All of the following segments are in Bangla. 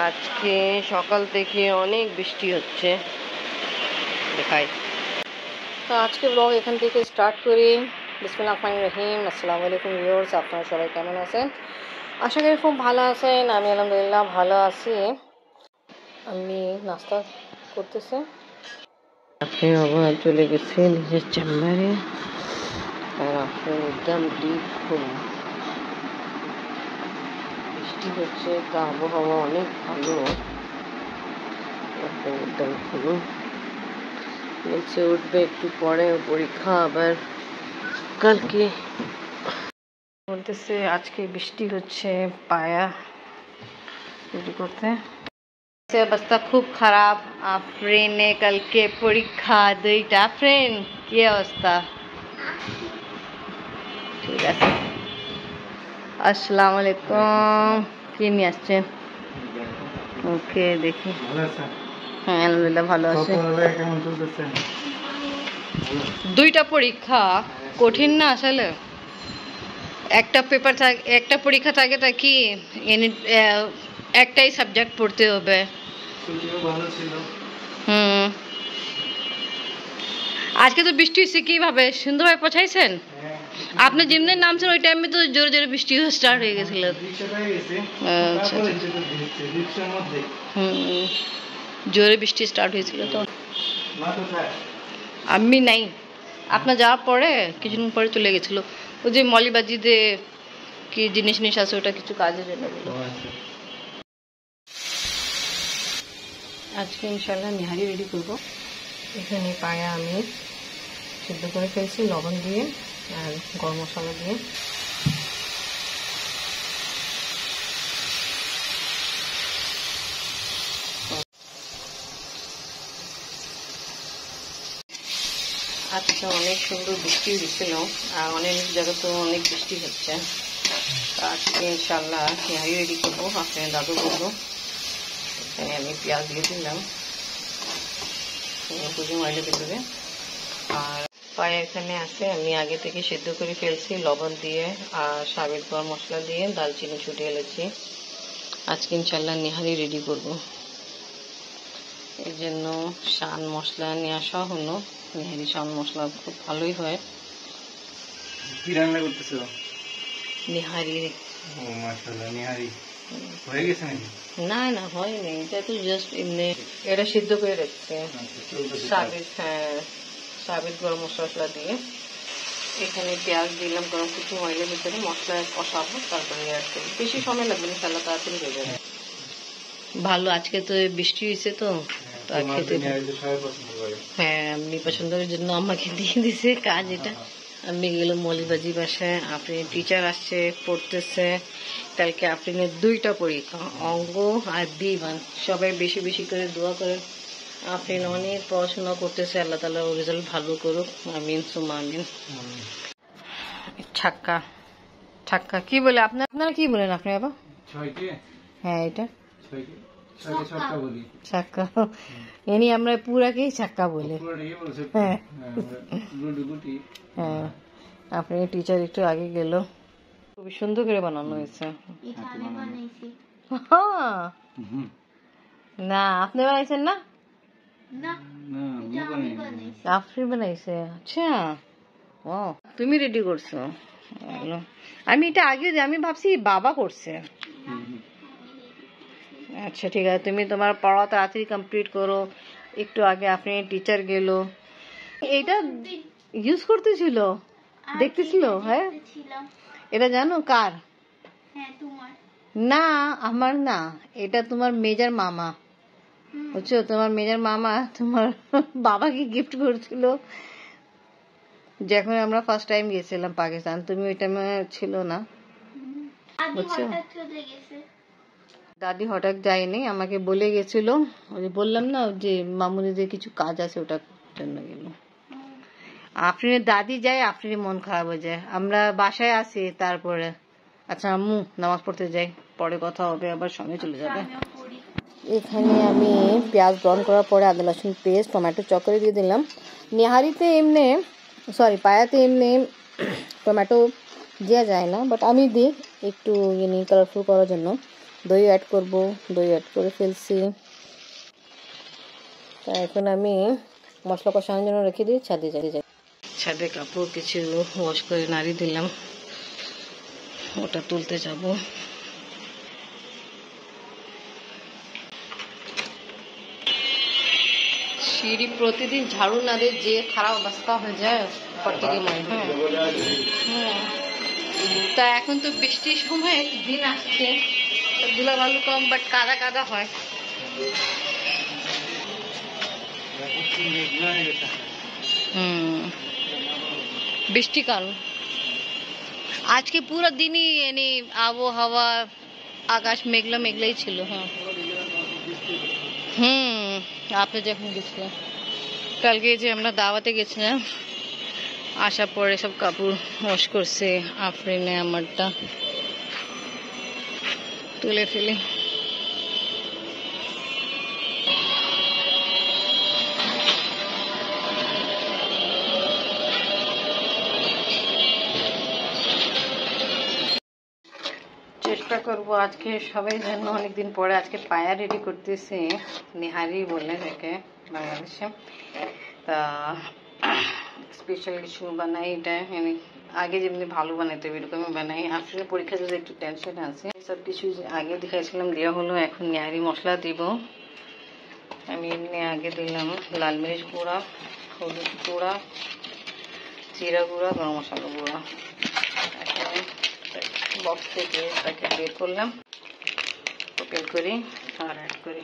আজকে সকাল থেকে অনেক বৃষ্টি হচ্ছে, দেখাই। তো আজকে ব্লগ এখান থেকে স্টার্ট করি। বিসমিল্লাহির রহমানির রহিম। আসসালামু আলাইকুম ভিউয়ার্স, আপনারা সবাই কেমন আছেন? আশা করি খুব ভালো আছেন। আমি আলহামদুলিল্লাহ ভালো আছি। আমি নাস্তা করতেছি। আপনি আবার চলে গেছে নিজের চেম্বারে, আর আপনি একদম ডিপ ঘুম। বৃষ্টি হচ্ছে, তা আবহাওয়া অনেক ভালো। একদম ঘুম নিচে উঠবে একটু পরে, পরীক্ষা আবার কালকে। বলতেছে আজকে বৃষ্টি হচ্ছে, পায়া রেডি করতে। অবস্থা খুব খারাপ। আফরিনে কালকে পরীক্ষা, দুইটা। আফরিন, কি অবস্থা? ঠিক আছে। আসসালামু আলাইকুম। কি নিয়ে আসছেন? ওকে, দেখি। হ্যাঁ আলহামদুলিল্লাহ ভালো আছে। দুইটা পরীক্ষা, কঠিন না আসলে? একটা পেপার থাকে, একটা পরীক্ষা থাকে, তা কি একটাই সাবজেক্ট পড়তে হবে। আজকে তো বৃষ্টি হচ্ছে, কিভাবে সুন্দরভাবে পৌঁছাইছেন? আপনি যেমনি নামছেন ওই টাইমে তো জোরে জোরে বৃষ্টি স্টার্ট হয়ে গেছিল। জোরে বৃষ্টি স্টার্ট হয়েছিল তো। আমি নাই, আপনার যাওয়ার পরে কিছুদিন পরে চলে গেছিল। ওই যে মলিবাজিতে কি জিনিস আছে, ওটা কিছু কাজের জন্য গেল। আজকে ইনশাল্লাহ নিহারি রেডি করবো। এখানে পায়া আমি সিদ্ধ করে ফেলছি লবণ দিয়ে আর গরম মশলা দিয়ে। আজকে অনেক সুন্দর বৃষ্টি হয়েছিল, আর অনেক জায়গা তো অনেক বৃষ্টি হচ্ছে। আজকে ইনশাল্লাহ নিহারি রেডি করবো, আপনার দাদু করবো। এখানে আমি পেঁয়াজ দিয়ে দিলাম ময়লা ভিতরে। আর পায়ে এখানে আছে, আমি আগে থেকে সিদ্ধ করে ফেলছি লবণ দিয়ে আর সাবেত গরম মশলা দিয়ে, দালচিনি ছুটে এলেছি। আজকে ইনশাল্লাহ নিহারি রেডি করব। এই জন্য শান মশলা নিয়ে আসা হলো। নিহারি শান মশলা খুব ভালোই হয়। কি রান্না করতেছো? নিহারি। ও মাশাআল্লাহ, নিহারি হয়ে গেছে নাকি? না না, হয়নি, এটা তো জাস্ট এমনি এটা সিদ্ধ করে রাখছে সাবেত। হ্যাঁ, সাবেত গরম মশলা দিয়ে। এখানে পেঁয়াজ দিলাম, গরম কিছু ময়লার ভিতরে মশলা কষাবো, তারপরে অ্যাড করবো। বেশি সময় লাগবে না, সালা তাড়াতাড়ি হয়ে যাবে। ভালো, আজকে তো বৃষ্টি হয়েছে তো খেতে। হ্যাঁ, আমি পছন্দের জন্য আমাকে দিয়ে দিছে কাজ এটা। আমি গেলাম মলিবাজি বাসায়। আপনি টিচার আসছে, পড়তেছে। কালকে আফরিনের দুইটা পরীক্ষা, অঙ্ক আর বিমান। সবাই বেশি বেশি করে দোয়া করেন। আফরিন অনেক পড়াশোনা করতেছে, আল্লাহ তাআলা ওর রেজাল্ট ভালো করুক, আমিন সুম্মা আমিন। ছাক্কা ছাক্কা কি বলে আপনারা কি বলেন আপনি বাবা? হ্যাঁ, এটা ছাক্কা। এনি আমরা পুরাকেই ছাক্কা বলি। হ্যাঁ হ্যাঁ, আপনি টিচার একটু আগে গেল। খুবই সুন্দর করে বানানো হয়েছে। না, আপনি বানাইছেন না? আপনি বানাইছে? আচ্ছা, ও তুমি রেডি করছো? আমি এটা আগে আমি ভাবছি বাবা করছে। আচ্ছা ঠিক আছে, তুমি তোমার পড়া তাড়াতাড়ি কমপ্লিট করো। একটু আগে আপনি টিচার গেল, এটা ইউজ করতেছিল, দেখতেছিল। হ্যাঁ, এটা জানো কার? না, আমার না, এটা তোমার মেজার মামা। বুঝছো, তোমার মেজার মামা তোমার বাবাকে গিফট করছিল যখন আমরা ফার্স্ট টাইম গেছিলাম পাকিস্তান। তুমি ওই টাইমে ছিল না, বুঝছো। দাদি হঠাৎ যায়নি, আমাকে বলে গেছিল। ওই বললাম না যে মামুনিদের কিছু কাজ আছে, ওটার জন্য গেল। আফরিনের দাদি যায়, আফরিনের মন খারাপ হয়ে যায়। আমরা বাসায় আসি, তারপরে আচ্ছা আম্মু নামাজ পড়তে যাই, পরে কথা হবে, আবার সঙ্গে চলে যাবে। এখানে আমি পেঁয়াজ ব্রাউন করার পরে আদা রসুন পেস্ট, টমেটো চকরে দিয়ে দিলাম। নিহারিতে এমনি, সরি পায়াতে এমনি টমেটো দেওয়া যায় না, বাট আমি দিই একটু কালারফুল করার জন্য। দই অ্যাড করব, দই অ্যাড করে ফেলছি। তা এখন আমি মশলা কষানোর জন্য রেখে দিই, ছাদে যাই। ছাদে কাপড় কিছু ওয়াশ করে নাড়ি দিলাম, ওটা তুলতে যাব। সিঁড়ি প্রতিদিন ঝাড়ু না দিয়ে যে খারাপ অবস্থা হয়ে যায় উপর থেকে তা এখন তো বৃষ্টির সময় দিন আসছে, ধুলা বালু কম, বাট কাদা কাদা হয়। বৃষ্টিকাল আজকে পুরো দিনই এনে আবহাওয়া, আকাশ মেঘলা মেঘলাই ছিল। আপনি যখন গেছিলেন কালকে, যে আমরা দাওয়াতে গেছিলাম, আসার পরে সব কাপড় ওয়াশ করছে আফরিনে, আমারটা তুলে ফেলি। চেষ্টা করবো আজকে সবাই যেন, অনেকদিন পরে আজকে পায়া রেডি করতেছি, নিহারি বলে একে বাংলাদেশে। তা স্পেশাল কিছু বানাই, এটা আগে যেমনি ভালো বানাইতে হবে এরকমই বানাই। আসলে পরীক্ষা যদি একটু টেনশন আছে, সব কিছু আগে দেখাইছিলাম দেওয়া হলো। এখন নিহারি মশলা দিব। আমি এমনি আগে দিলাম লাল মরিচ গুঁড়া, হলুদ গুঁড়া, জিরা গুঁড়া, গরম মশলা গুঁড়া। এখন বক্স থেকে তাকে বের করলাম, বের করি আর অ্যাড করি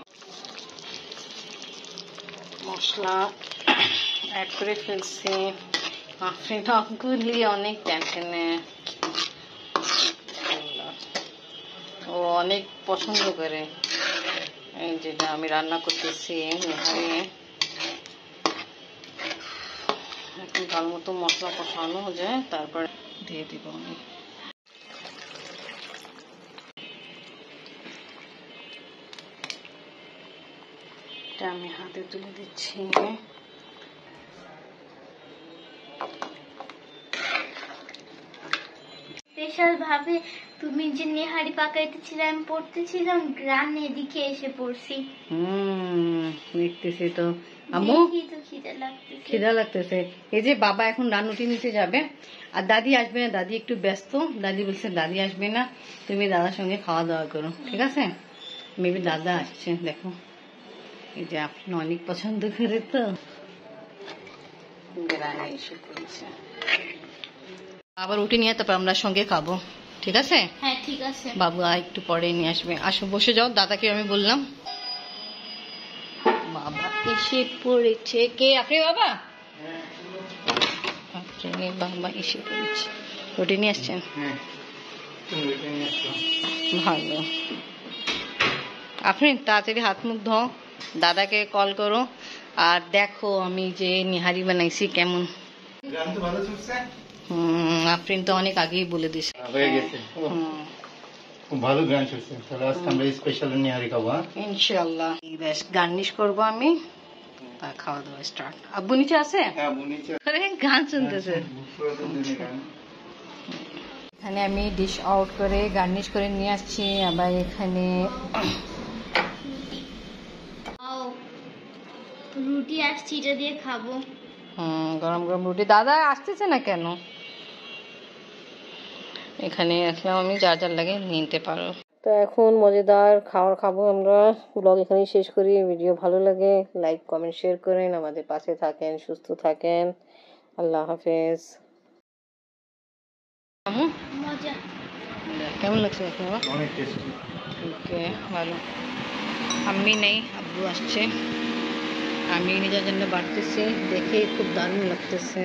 মশলা অ্যাড করে ফেলছি। আফরিনগুলি অনেক টেনশনে, ও অনেক পছন্দ করে যেটা আমি রান্না করতেছি। এখন ভালো মতো মশলা কষানো হয়ে যায়, তারপর দিয়ে দিব আমি। আমি হাতে তুলে দিচ্ছি। স্পেশাল ভাবে তুমি যে নেহারি পাকাইতেছিলে, আমি পড়তেছিলাম, গ্রাম এদিকে এসে পড়ছি। দেখতেছি তো আম্মু, খিদা লাগতেছে। এই যে বাবা এখন রান্নুটি নিতে যাবে, আর দাদি আসবে না, দাদি একটু ব্যস্ত। দাদি বলছে দাদি আসবে না, তুমি দাদার সঙ্গে খাওয়া দাওয়া করো, ঠিক আছে? মেবি দাদা আসছে। দেখো এই যে আপনি অনেক পছন্দ করে, তো গ্রামে এসে পড়েছে। আবার রুটি নিয়ে তারপর আমরা সঙ্গে খাবো, ঠিক আছে? হ্যাঁ ঠিক আছে। বাবু একটু পরে নিয়ে আসবে। আসো বসে যাও, দাদাকে আমি বললাম। বাবা এসে পড়েছে। কে? আপনি বাবা? বাবা এসে পড়েছে। রুটি নিয়ে আসছেন? ভালো। আপনি তাড়াতাড়ি হাত মুখ ধো, দাদাকে কল করো, আর দেখো আমি যে নিহারি বানাইছি কেমন। আফরিন তো অনেক আগেই বলে দিছে হয়ে গেছে, খুব ভালো গান শুনছে। তাহলে আজকে আমরা স্পেশাল নিহারি খাবো ইনশাআল্লাহ। বেশ গার্নিশ করবো আমি, তা খাওয়া দাওয়া স্টার্ট। আব্বু নিচে আছে? গান শুনতেছে। এখানে আমি ডিশ আউট করে গার্নিশ করে নিয়ে আসছি। আবার এখানে রুটি আসছি, এটা দিয়ে খাবো। গরম গরম রুটি। দাদা আসতেছে না কেন? এখানে আসলাম আমি, যার যার লাগে নিতে পারো। তো এখন মজাদার খাবার খাবো আমরা। ব্লগ এখানেই শেষ করি। ভিডিও ভালো লাগে লাইক কমেন্ট শেয়ার করেন, আমাদের পাশে থাকেন, সুস্থ থাকেন। আল্লাহ হাফেজ। মজা কেমন লাগছে আপনার? অনেক টেস্টি। ওকে, ভালো। আম্মি নেই, আব্বু আসছে। আমি নিজের জন্য বাড়তেছি, দেখে খুব দারুণ লাগতেছে।